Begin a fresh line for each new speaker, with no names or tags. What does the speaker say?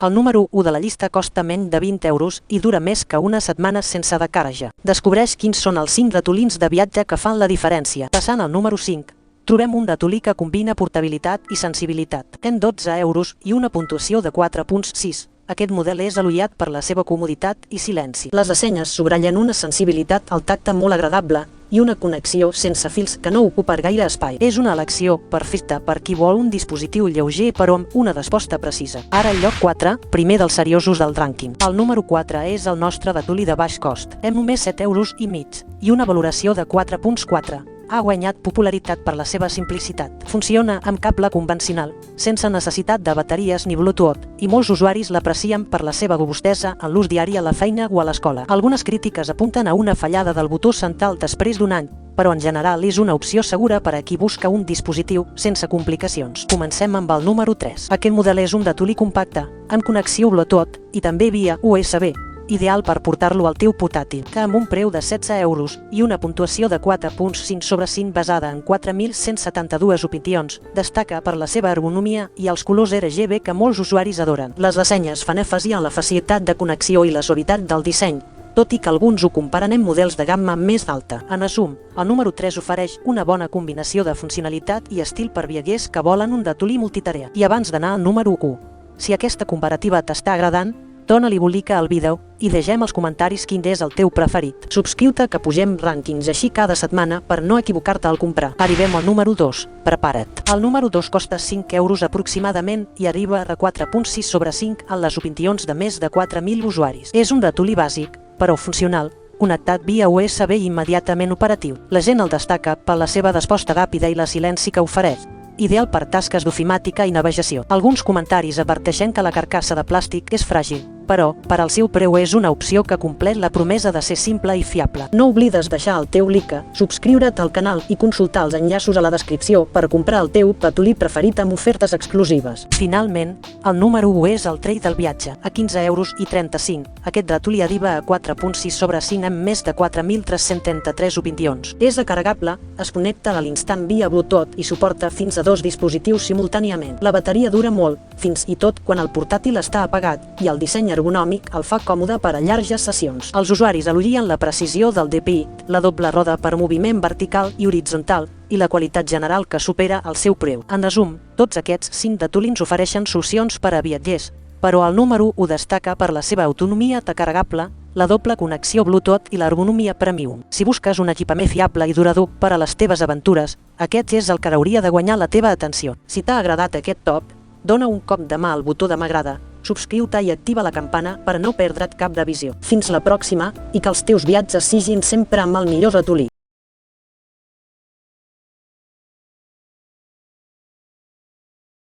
El número 1 de la llista costa menys de 20 euros i dura més que una setmana sense descàrrega. Descobreix quins són els 5 ratolins de viatge que fan la diferència. Passant al número 5, trobem un ratolí que combina portabilitat i sensibilitat. Ten 12 euros i una puntuació de 4.6. Aquest model és elogiat per la seva comoditat i silenci. Les ressenyes subratllen una sensibilitat al tacte molt agradable i una connexió sense fils que no ocupa gaire espai. És una elecció perfecta per qui vol un dispositiu lleuger però amb una resposta precisa. Ara el lloc 4, primer dels seriosos del rànquing. El número 4 és el nostre ratolí de baix cost. Amb només 7 euros i mig i una valoració de 4.4. Ha guanyat popularitat per la seva simplicitat. Funciona amb cable convencional, sense necessitat de bateries ni Bluetooth, i molts usuaris l'aprecien per la seva robustesa en l'ús diari a la feina o a l'escola. Algunes crítiques apunten a una fallada del botó central després d'un any, però en general és una opció segura per a qui busca un dispositiu sense complicacions. Comencem amb el número 3. Aquest model és un ratolí compacte, amb connexió Bluetooth i també via USB, ideal per portar-lo al teu portàtil, que amb un preu de 16 euros i una puntuació de 4.5 sobre 5 basada en 4.172 opinions, destaca per la seva ergonomia i els colors RGB que molts usuaris adoren. Les ressenyes fan èmfasi en la facilitat de connexió i la suavitat del disseny, tot i que alguns ho comparen amb models de gamma més alta. En resum, el número 3 ofereix una bona combinació de funcionalitat i estil per viatgers que volen un ratolí multitarea. I abans d'anar al número 1, si aquesta comparativa t'està agradant, dona-li bolica al vídeo i deixem als comentaris quin és el teu preferit. Subscriu-te que pugem rànquings així cada setmana per no equivocar-te al comprar. Arribem al número 2. Prepara't. El número 2 costa 5 euros aproximadament i arriba a 4.6 sobre 5 en les opinions de més de 4.000 usuaris. És un ratolí bàsic, però funcional, connectat via USB i immediatament operatiu. La gent el destaca per la seva resposta ràpida i la silenci que ofereix, ideal per tasques d'ofimàtica i navegació. Alguns comentaris adverteixen que la carcassa de plàstic és fràgil, però, per al seu preu és una opció que compleix la promesa de ser simple i fiable. No oblides deixar el teu like, subscriure't al canal i consultar els enllaços a la descripció per comprar el teu ratolí preferit amb ofertes exclusives. Finalment, el número 1 és el tren del viatge, a 15 euros i 35. Aquest ratolí arriba a 4.6 sobre 5 amb més de 4.333 opinions. És recarregable, es connecta a l'instant via Bluetooth i suporta fins a 2 dispositius simultàniament. La bateria dura molt, fins i tot quan el portàtil està apagat, i el disseny ergonòmic el fa còmode per a llargues sessions. Els usuaris elogien la precisió del DPI, la doble roda per moviment vertical i horitzontal i la qualitat general que supera el seu preu. En resum, tots aquests 5 ratolins ofereixen solucions per a viatgers, però el número 1 destaca per la seva autonomia recarregable, la doble connexió Bluetooth i l'ergonomia premium. Si busques un equipament fiable i durador per a les teves aventures, aquest és el que hauria de guanyar la teva atenció. Si t'ha agradat aquest top, dona un cop de mà al botó de m'agrada, subscriu-te i activa la campana per no perdre't cap revisió. Fins la pròxima i que els teus viatges siguin sempre amb el millor ratolí.